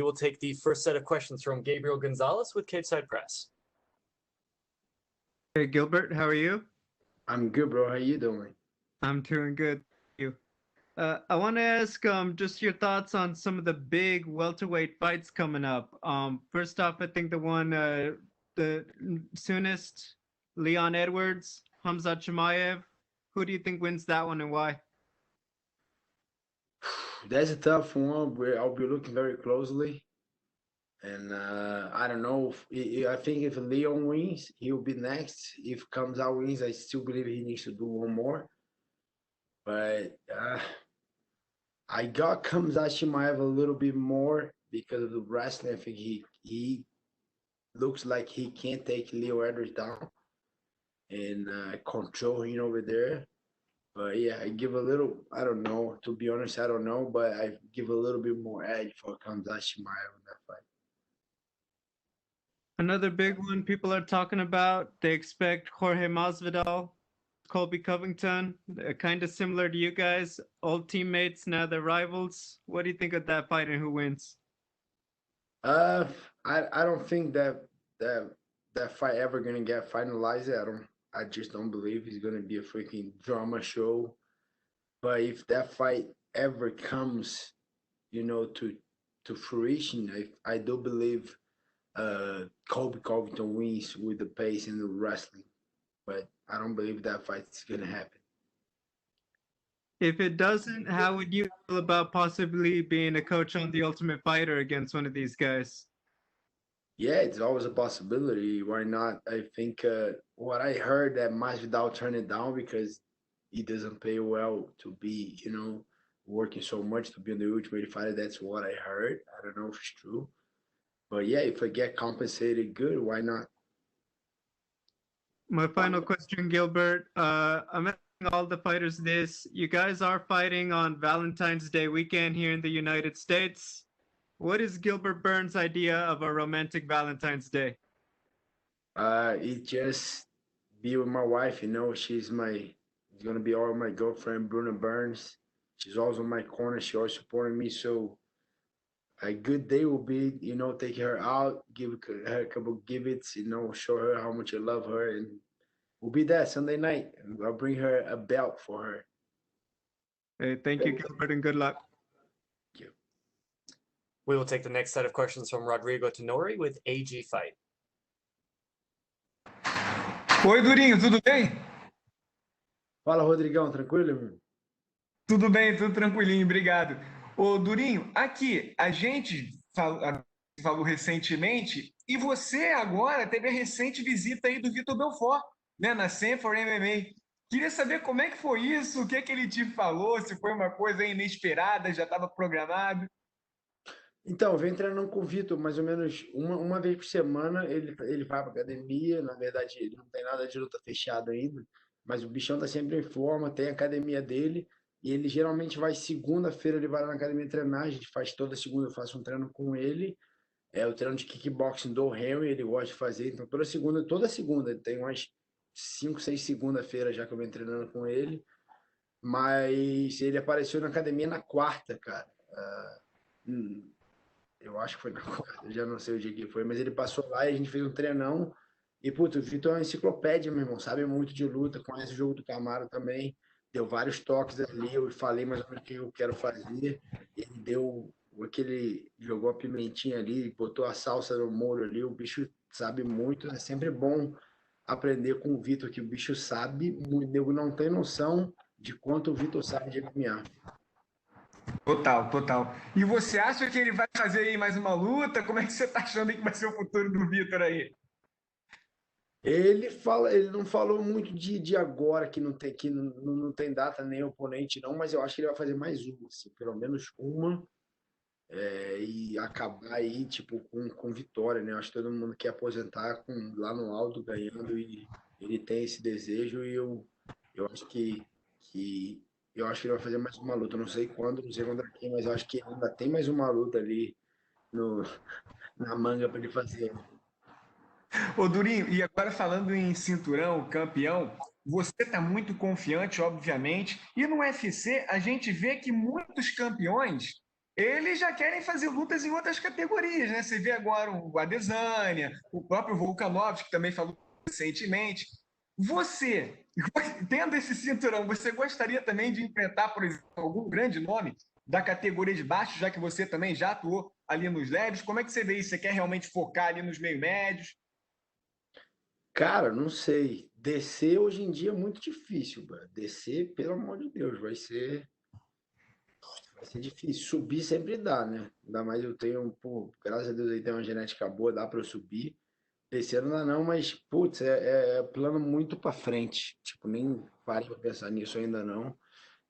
will take the first set of questions from Gabriel Gonzalez with Cage Side Press. Hey, Gilbert, how are you? I'm good, bro. How you doing? I'm doing good. Thank you. I want to ask just your thoughts on some of the big welterweight fights coming up. First off, I think the soonest, Leon Edwards, Hamzat Chimaev. Who do you think wins that one and why? That's a tough one. I'll be looking very closely. And I don't know. I think if Leon wins, he'll be next. If Kamzat wins, I still believe he needs to do one more. But I got Kamzat Chimaev a little bit more because of the wrestling. I think he looks like he can't take Leo Edwards down and control him over there. But yeah, I give a little, I don't know. To be honest, I don't know. But I give a little bit more edge for Kamzat Chimaev in that fight. Another big one people are talking about, they expect Jorge Masvidal, Colby Covington, kind of similar to you guys, old teammates, now they're rivals. What do you think of that fight and who wins? I don't think that fight ever gonna get finalized. I just don't believe it's gonna be a freaking drama show. But if that fight ever comes, to fruition, I do believe Colby Covington wins with the pace and the wrestling. But I don't believe that fight's gonna happen. If it doesn't, how would you feel about possibly being a coach on The Ultimate Fighter against one of these guys? Yeah, it's always a possibility. Why not? I think what I heard that Masvidal turned it down because he doesn't pay well to be, working so much to be on the Ultimate Fighter. That's what I heard. I don't know if it's true. But yeah, if I get compensated good, why not? My final question, Gilbert. I'm asking all the fighters this. You guys are fighting on Valentine's Day weekend here in the United States. What is Gilbert Burns' idea of a romantic Valentine's Day? It just be with my wife, she's gonna be all my girlfriend, Bruna Burns. She's always on my corner. She always supporting me. So a good day will be, take her out, give her a couple of gifts, show her how much I love her, and we'll be there Sunday night. I'll bring her a belt for her. Hey, thank you, Gilbert, and good luck. Thank you. We will take the next set of questions from Rodrigo Tenori with AG Fight. Oi, Durinho, tudo bem? Fala, Rodrigão, tranquilo, irmão? Tudo bem, tudo tranquilinho, obrigado. Ô, Durinho, aqui, a gente falou recentemente, e você agora teve a recente visita aí do Vitor Belfort, né, na Sanford MMA. Queria saber como é que foi isso, o que é que ele te falou, se foi uma coisa inesperada, já estava programado. Então, eu venho treinando com o Vitor mais ou menos uma vez por semana. Ele vai para academia. Na verdade, ele não tem nada de luta fechado ainda, mas o bichão tá sempre em forma, tem a academia dele. E ele geralmente vai segunda-feira, ele vai lá na academia treinar. A gente faz toda segunda, eu faço um treino com ele. É o treino de kickboxing do Henry, ele gosta de fazer. Então, toda segunda, tem umas 5, 6 segunda-feira já que eu venho treinando com ele. Mas ele apareceu na academia na quarta, cara. Eu acho que foi na quarta, eu já não sei o dia que foi, mas ele passou lá e a gente fez um treinão. E, puto, o Vitor é uma enciclopédia, meu irmão, sabe muito de luta, conhece o jogo do Camaro também. Deu vários toques ali, eu falei mais ou menos o que eu quero fazer. Ele jogou a pimentinha ali, botou a salsa no molho ali. O bicho sabe muito, é sempre bom aprender com o Vitor, que o bicho sabe muito. Eu não tenho noção de quanto o Vitor sabe de MMA. Total, total. E você acha que ele vai fazer aí mais uma luta? Como é que você está achando que vai ser o futuro do Vitor aí? Ele não falou muito de agora, que não tem data nem oponente, não, mas eu acho que ele vai fazer mais uma, assim, pelo menos uma, e acabar aí, tipo, com vitória, né? Eu acho que todo mundo quer aposentar lá no alto, ganhando, e ele tem esse desejo, e eu acho que ele vai fazer mais uma luta. Eu não sei quando, não sei contra quem, mas eu acho que ainda tem mais uma luta ali no, na manga para ele fazer. Ô, Durinho, e agora falando em cinturão, campeão, você está muito confiante, obviamente, e no UFC a gente vê que muitos campeões eles já querem fazer lutas em outras categorias, né? Você vê agora o Adesanya, o próprio Volkanovski, que também falou recentemente. Você, tendo esse cinturão, você gostaria também de enfrentar, por exemplo, algum grande nome da categoria de baixo, já que você também já atuou ali nos leves? Como é que você vê isso? Você quer realmente focar ali nos meio médios? Cara, não sei. Descer hoje em dia é muito difícil, mano. Descer, pelo amor de Deus, vai ser difícil. Subir sempre dá, né? Ainda mais eu tenho, pô, graças a Deus aí tem uma genética boa, dá pra eu subir. Descer não dá não, mas, putz, é plano muito pra frente. Tipo, nem parei pra pensar nisso ainda não.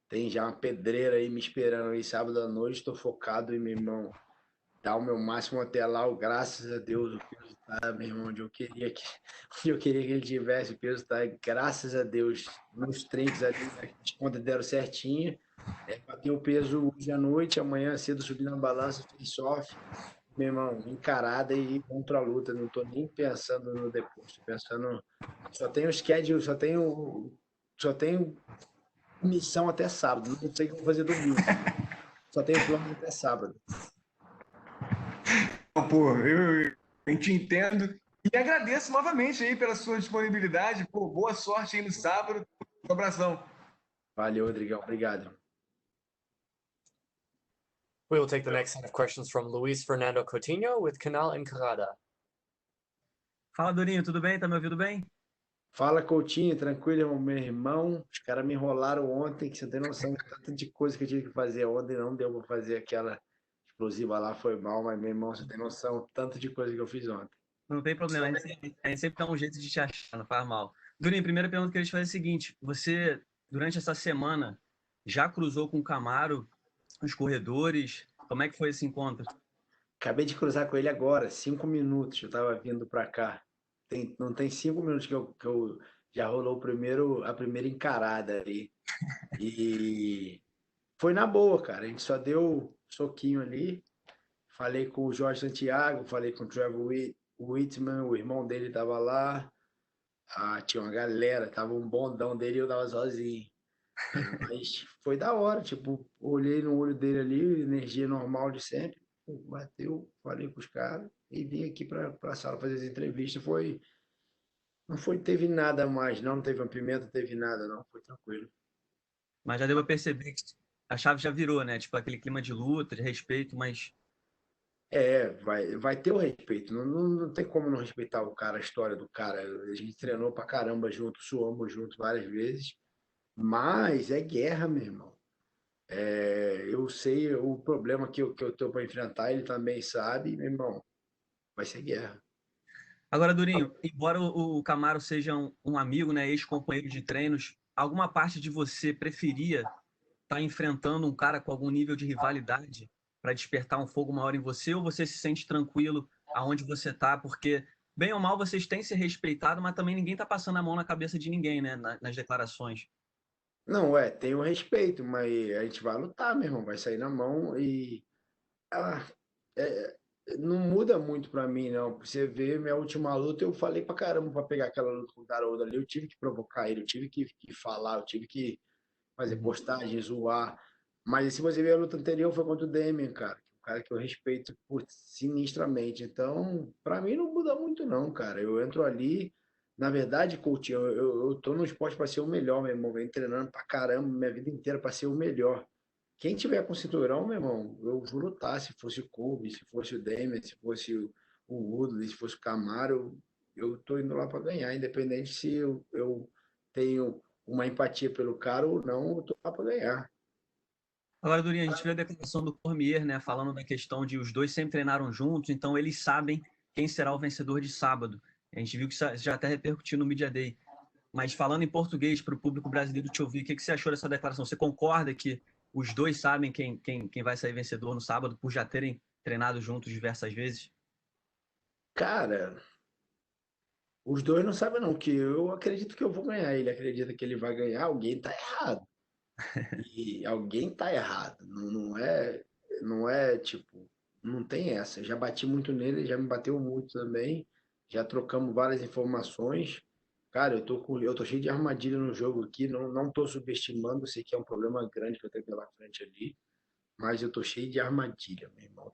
Tem já uma pedreira aí me esperando aí sábado à noite, tô focado em, meu irmão, dar o meu máximo até lá. Graças a Deus, o peso tá, meu irmão, onde eu queria que, onde eu queria que ele tivesse, o peso tá, graças a Deus, nos trinques ali, as contas deram certinho. Bateu o peso hoje à noite, amanhã cedo subi na balança, face off, meu irmão, encarada e vamos pra luta. Não tô nem pensando no depois, tô pensando, só tenho schedule, só tenho missão até sábado, não sei o que eu vou fazer domingo, só tenho plano até sábado. Pô, eu te entendo e agradeço novamente aí pela sua disponibilidade. Pô, boa sorte aí no sábado. Um abração. Valeu, Rodrigão, obrigado. We will take the next set of questions from Luis Fernando Coutinho with Canal Encarada. Fala, Durinho, tudo bem? Tá me ouvindo bem? Fala, Coutinho, tranquilo, irmão? Meu irmão, os caras me enrolaram ontem, que você não tem noção de tanto de coisa que eu tive que fazer ontem, não deu pra fazer aquela explosiva lá, foi mal, mas meu irmão, você tem noção tanto de coisa que eu fiz ontem. Não tem problema, a gente sempre dá um jeito de te achar, não faz mal. Durinho, primeira pergunta que eu queria te fazer é a seguinte: você, durante essa semana, já cruzou com o Camaro os corredores? Como é que foi esse encontro? Acabei de cruzar com ele agora, 5 minutos, eu tava vindo pra cá. Não tem 5 minutos que eu já rolou a primeira encarada ali. E foi na boa, cara. A gente só deu soquinho ali. Falei com o Jorge Santiago, falei com o Trevor Whitman, o irmão dele tava lá. Ah, tinha uma galera, tava um bondão dele e eu tava sozinho. Mas foi da hora, tipo, olhei no olho dele ali, energia normal de sempre. Pô, bateu, falei com os caras e vim aqui pra sala fazer as entrevistas. Não foi, teve nada mais, não teve uma pimenta, não teve nada, não, foi tranquilo. Mas já deu pra perceber que a chave já virou, né? Tipo, aquele clima de luta, de respeito, mas Vai ter o respeito. Não tem como não respeitar o cara, a história do cara. A gente treinou pra caramba junto, suamos junto várias vezes. Mas é guerra, meu irmão. Eu sei o problema que eu tô para enfrentar, ele também sabe, meu irmão. Vai ser guerra. agora, Durinho, embora o Camaro seja um amigo, né, ex-companheiro de treinos, alguma parte de você preferia estar enfrentando um cara com algum nível de rivalidade para despertar um fogo maior em você, ou você se sente tranquilo aonde você tá? Porque, bem ou mal, vocês têm se respeitado, mas também ninguém tá passando a mão na cabeça de ninguém, né, nas declarações. Não, tem o respeito, mas a gente vai lutar, meu irmão. Vai sair na mão e. Ah, é, não muda muito pra mim, não. Você vê, minha última luta, eu falei pra caramba pra pegar aquela luta com o Daroda ali. Eu tive que provocar ele, eu tive que falar, eu tive que fazer Uhum. postagem, zoar. Mas se você ver a luta anterior, foi contra o Demian, cara. Um cara que eu respeito putz, sinistramente. Então, pra mim não muda muito, não, cara. Eu entro ali. Na verdade, coach, eu tô no esporte pra ser o melhor, meu irmão. Venho treinando pra caramba minha vida inteira pra ser o melhor. Quem tiver com cinturão, meu irmão, eu vou lutar. Se fosse o Kobe, se fosse o Demian, se fosse o Woodley, se fosse o Camaro, eu tô indo lá pra ganhar, independente se eu tenho uma empatia pelo cara ou não, eu tô lá para ganhar. Agora, Durinho, a gente viu a declaração do Cormier, né, falando da questão de os dois sempre treinaram juntos, então eles sabem quem será o vencedor de sábado. A gente viu que isso já até repercutiu no Media Day. Mas falando em português para o público brasileiro te ouvir, o que você achou dessa declaração? Você concorda que os dois sabem quem vai sair vencedor no sábado por já terem treinado juntos diversas vezes? Cara, os dois não sabem não, que eu acredito que eu vou ganhar. Ele acredita que ele vai ganhar, alguém tá errado. E alguém tá errado. Não é tipo, não tem essa. Eu já bati muito nele, já me bateu muito também. Já trocamos várias informações. Cara, eu tô cheio de armadilha no jogo aqui, não tô subestimando, sei que é um problema grande que eu tenho pela frente ali. mas eu tô cheio de armadilha, meu irmão.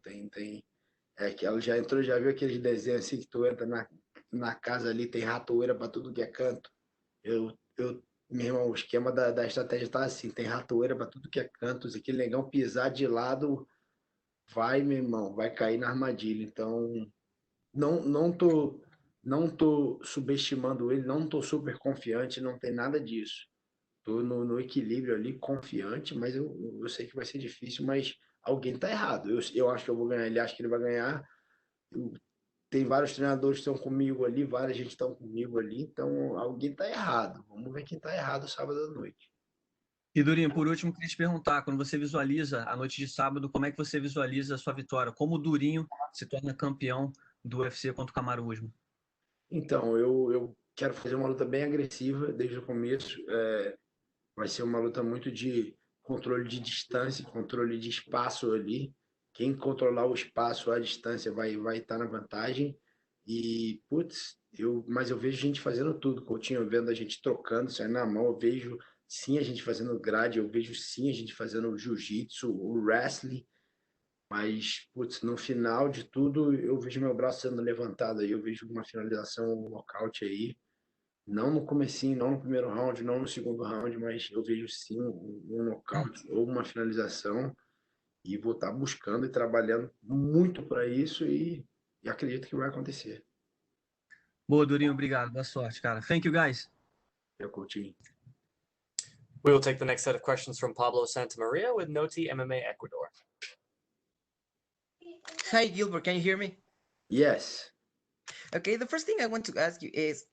É que ela já entrou, já viu aqueles desenhos assim que tu entra na casa ali, tem ratoeira pra tudo que é canto. Meu irmão, o esquema da estratégia tá assim, tem ratoeira pra tudo que é canto. Se aquele negão pisar de lado, vai, meu irmão, vai cair na armadilha. Então, não tô subestimando ele, não tô super confiante, não tem nada disso. Tô no equilíbrio ali, confiante, mas eu sei que vai ser difícil, mas alguém tá errado. Eu acho que eu vou ganhar, ele acha que ele vai ganhar. Eu- Tem vários treinadores que estão comigo ali, várias gente estão comigo ali, então alguém tá errado. Vamos ver quem tá errado sábado à noite. E Durinho, por último, queria te perguntar, quando você visualiza a noite de sábado, como é que você visualiza a sua vitória? Como o Durinho se torna campeão do UFC contra o Kamaru Usman? Então, eu quero fazer uma luta bem agressiva desde o começo. Vai ser uma luta muito de controle de distância, controle de espaço ali. Quem controlar o espaço, a distância, vai estar na vantagem. E, putz, mas eu vejo gente fazendo tudo. Coutinho, vendo a gente trocando, saindo na mão. Eu vejo sim a gente fazendo grade, eu vejo sim a gente fazendo jiu-jitsu, o wrestling. Mas, putz, no final de tudo, eu vejo meu braço sendo levantado aí. Eu vejo uma finalização, um nocaute aí. Não no comecinho, não no primeiro round, não no segundo round, mas eu vejo sim um nocaute ou uma finalização e vou estar buscando e trabalhando muito para isso e acredito que vai acontecer. Boa, Durinho, obrigado. Boa sorte, cara. Thank you, guys. Eu Coutinho. We will take the next set of questions from Pablo Santamaria with Noti MMA Ecuador. Hi, Gilbert. Can you hear me? Yes. Okay, the first thing I want to ask you is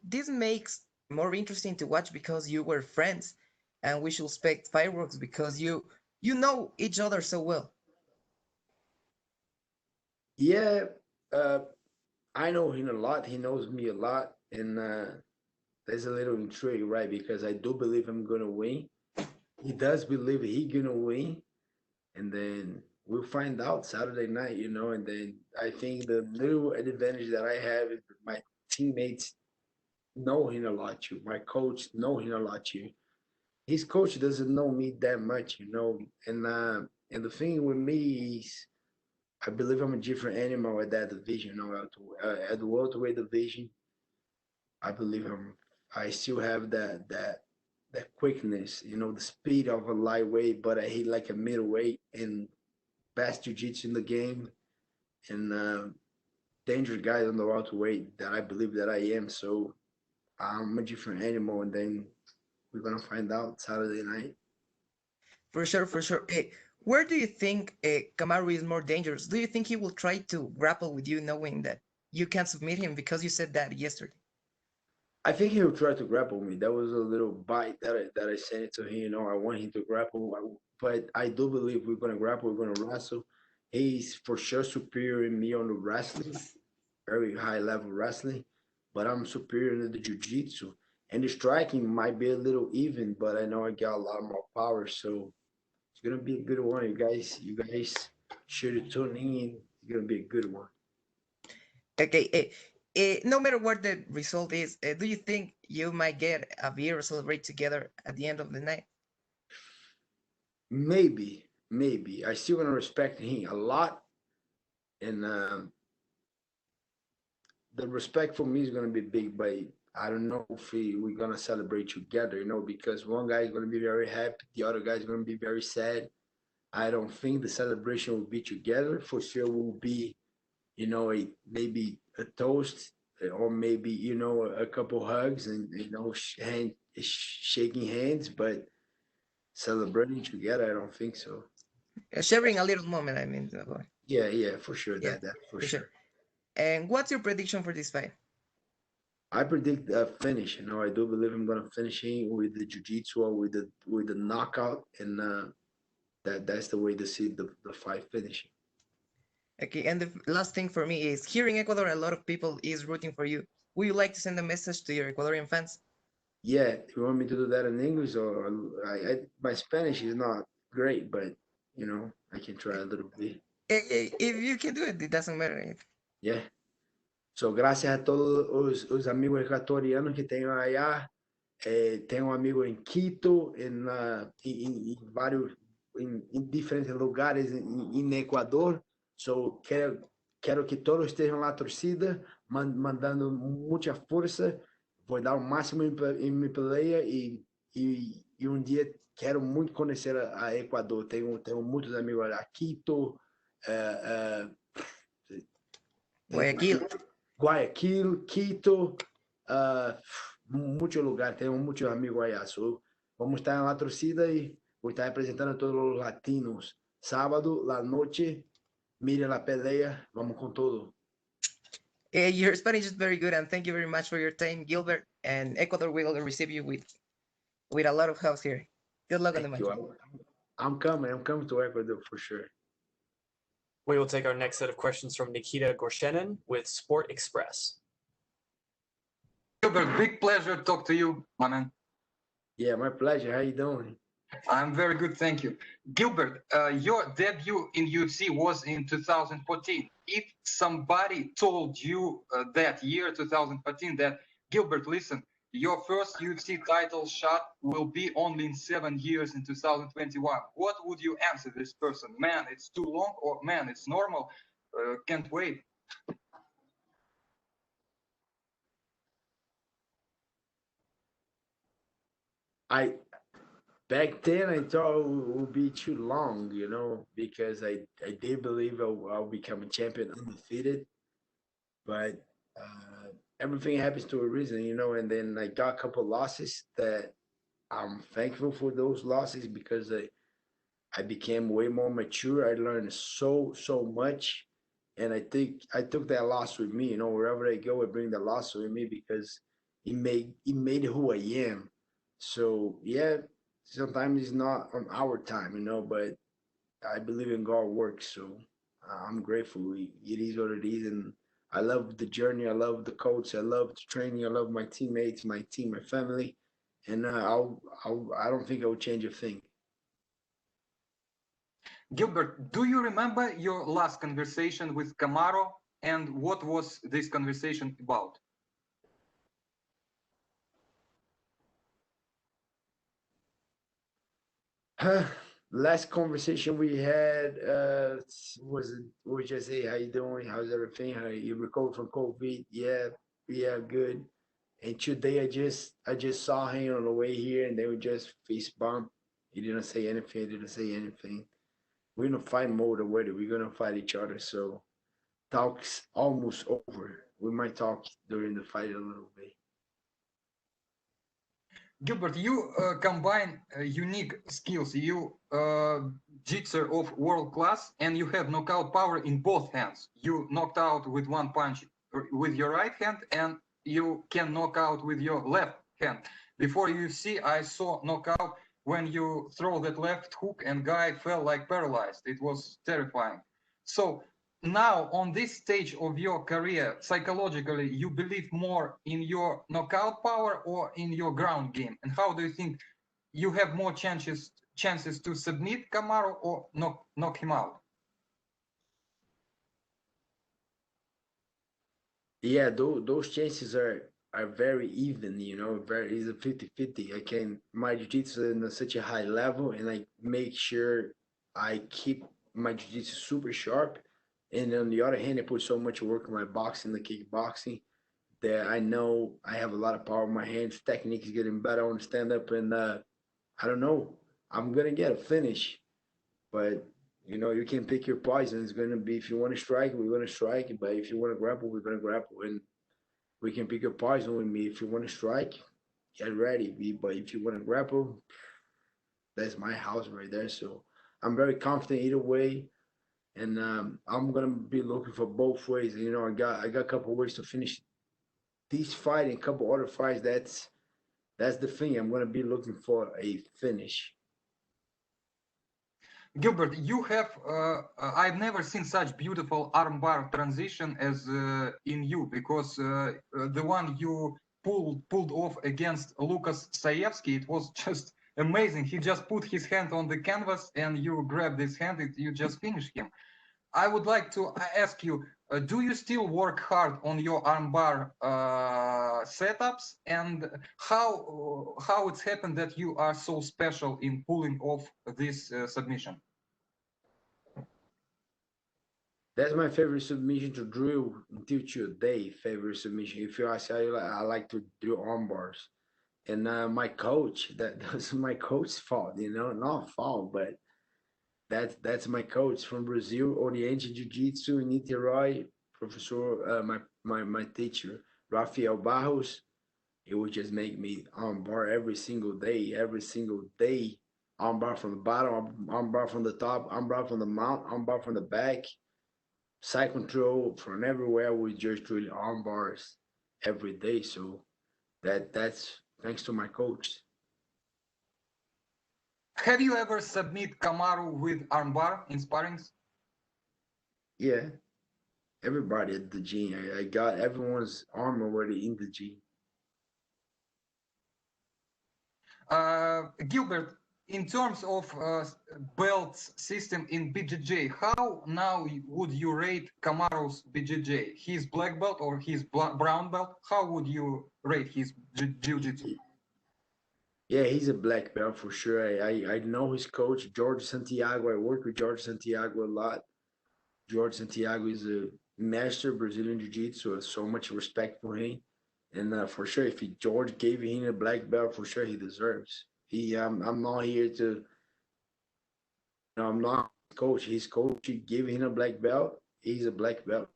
this makes more interesting to watch because you were friends, and we should expect fireworks because you know each other so well. Yeah, uh, I know him a lot. He knows me a lot, and there's a little intrigue, right? Because I do believe I'm gonna win. He does believe he gonna win, and then we'll find out Saturday night, and then I think the little advantage that I have is that my teammates know him a lot too. My coach know him a lot too. His coach doesn't know me that much, and the thing with me is I believe I'm a different animal at that division, at the welterweight division. I believe I still have that quickness, the speed of a lightweight, but I hit like a middleweight and best jiu-jitsu in the game and dangerous guy on the welterweight that I believe that I am. So I'm a different animal, and then we're gonna find out Saturday night. For sure, for sure. Where do you think Kamaru is more dangerous? Do you think he will try to grapple with you, knowing that you can't submit him because you said that yesterday? I think he'll try to grapple me. That was a little bite that I sent it to him. I want him to grapple, but I do believe we're gonna grapple. We're gonna wrestle. He's for sure superior in me on the wrestling, very high level wrestling, but I'm superior in the jiu-jitsu. And the striking might be a little even, but I know I got a lot more power, so it's gonna be a good one. You guys should tune in. It's gonna be a good one. Okay. No matter what the result is, do you think you might get a beer or celebrate together at the end of the night? Maybe. I still gonna respect him a lot, and the respect for me is gonna be big, but I don't know if we're gonna celebrate together, because one guy is gonna be very happy, the other guy is gonna be very sad. I don't think the celebration will be together. For sure, will be, maybe a toast or maybe a couple hugs and shaking hands, but celebrating together, I don't think so. Sharing a little moment, I mean. Yeah, for sure. Yeah, That for for sure. sure. And what's your prediction for this fight? I predict a finish. I do believe I'm gonna finish him with the jiu-jitsu or with the knockout, and that's the way to see the fight finishing. Okay, and the last thing for me is here in Ecuador, a lot of people is rooting for you. Would you like to send a message to your Ecuadorian fans? Yeah, you want me to do that in English or my Spanish is not great, but I can try a little bit. If you can do it, it doesn't matter. Yeah. So, graças a todos os amigos equatorianos que tenho allá. Tenho um amigo em Quito, em vários em diferentes lugares em Equador. So, quero que todos estejam lá, torcida, mandando muita força. Vou dar o máximo em minha peleia e um dia quero muito conhecer a Equador. Tenho muitos amigos lá, Quito, Guayaquil. Guayaquil, Quito, muitos lugares, tenho muitos amigos allá. So, vamos estar na torcida e vou estar representando a todos os latinos. Sábado, la noche, mire la pelea, vamos con todo. Your Spanish is very good, and thank you very much for your time, Gilbert. And Ecuador will receive you with a lot of house here. Good luck on the Thank match. you. I'm coming to Ecuador for sure. We will take our next set of questions from Nikita Gorshenin with Sport Express. Gilbert, big pleasure to talk to you, my man. Yeah, my pleasure. How you doing? I'm very good, thank you. Gilbert, your debut in UFC was in 2014. If somebody told you that year, 2014, that, Gilbert, listen, your first UFC title shot will be only in 7 years in 2021, what would you answer this person? Man, it's too long, or man, it's normal, can't wait. Back then I thought it would be too long, because I did believe I'll become a champion undefeated, but everything happens to a reason, and then I got a couple losses that I'm thankful for those losses because I became way more mature. I learned so much, and I think I took that loss with me. Wherever I go, I bring the loss with me because it made who I am. So yeah, sometimes it's not on our time, but I believe in God works. So I'm grateful. It is what it is, and I love the journey. I love the coach. I love the training. I love my teammates, my team, my family, and I don't think I would change a thing. Gilbert, do you remember your last conversation with Camaro, and what was this conversation about? Last conversation we had was just, hey, how you doing? How's everything? How you recovered from COVID? Yeah, good. And today I just saw him on the way here, and they were just fist bump. He didn't say anything. He didn't say anything. We're in a fight mode already. We're gonna fight each other. So talk's almost over. We might talk during the fight a little bit. Gilbert, you combine unique skills. You jitsu of world class, and you have knockout power in both hands. You knocked out with one punch with your right hand, and you can knock out with your left hand. Before UFC, I saw knockout when you throw that left hook and guy fell like paralyzed. It was terrifying. So now on this stage of your career, psychologically, you believe more in your knockout power or in your ground game? And how do you think you have more chances to submit Camaro or knock him out? Yeah, those chances are very even, very is a 50-50. My jiu-jitsu is in such a high level, and I make sure I keep my jiu-jitsu super sharp. And on the other hand, I put so much work in my boxing, the kickboxing, that I know I have a lot of power in my hands. Technique is getting better on stand up, and I don't know. I'm gonna get a finish, but you can pick your poison. It's gonna be, if you want to strike, we're gonna strike. But if you want to grapple, we're gonna grapple, and we can pick your poison with me. If you want to strike, get ready. But if you want to grapple, that's my house right there. So I'm very confident either way, and I'm gonna be looking for both ways. I got a couple ways to finish this fight and a couple other fights. That's the thing. I'm gonna be looking for a finish. Gilbert, you have, I've never seen such beautiful armbar transition as in you, because the one you pulled off against Lucas Sayevsky, it was just amazing. He just put his hand on the canvas and you grabbed his hand, you just finished him. I would like to ask you, do you still work hard on your armbar setups, and how it's happened that you are so special in pulling off this submission? That's my favorite submission to drill until today. Favorite submission. If you ask, I like to drill arm bars. And my coach, that's my coach's fault, not fault, but that's my coach from Brazil, Oriente Jiu-Jitsu in Niterói, Professor, my teacher, Rafael Barros. He would just make me armbar every single day, armbar from the bottom, armbar from the top, armbar from the mount, armbar from the back, side control from everywhere. We just drill arm bars every day. So that's thanks to my coach. Have you ever submit Kamaru with armbar in sparrings? Yeah, everybody at the gym. I got everyone's arm already in the gym. Gilbert, in terms of belts system in BJJ, how now would you rate Kamaru's BJJ? His black belt or his brown belt? How would you rate his jiu-jitsu? Yeah, he's a black belt for sure. I know his coach, George Santiago. I work with George Santiago a lot. George Santiago is a master Brazilian Jiu-Jitsu. So much respect for him. And for sure, if George gave him a black belt, for sure he deserves. I'm not here to. No, I'm not his coach. His coach gave him a black belt. He's a black belt.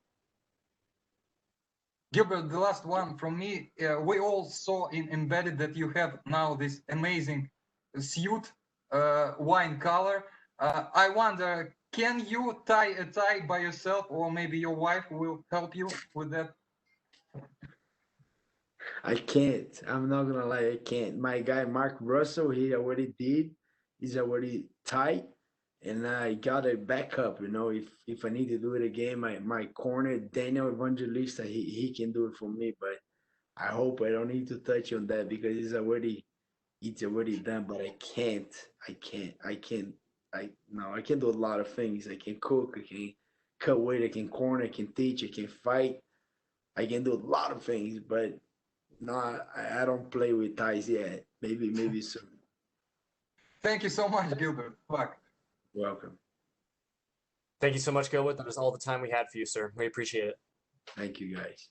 Gilbert, the last one from me. We all saw in Embedded that you have now this amazing suit, wine color. I wonder, can you tie a tie by yourself, or maybe your wife will help you with that? I can't. I'm not gonna lie. I can't. My guy Mark Russell, he already did. He's already tight, and I got a backup. If I need to do it again, my corner Daniel Evangelista, he can do it for me. But I hope I don't need to touch on that because it's already done. But I can't. I can't. I can do a lot of things. I can cook. I can cut weight. I can corner. I can teach. I can fight. I can do a lot of things, but no, I don't play with ties yet. Maybe soon. Thank you so much, Gilbert. Fuck. Welcome. Thank you so much, Gilbert. That is all the time we had for you, sir. We appreciate it. Thank you, guys.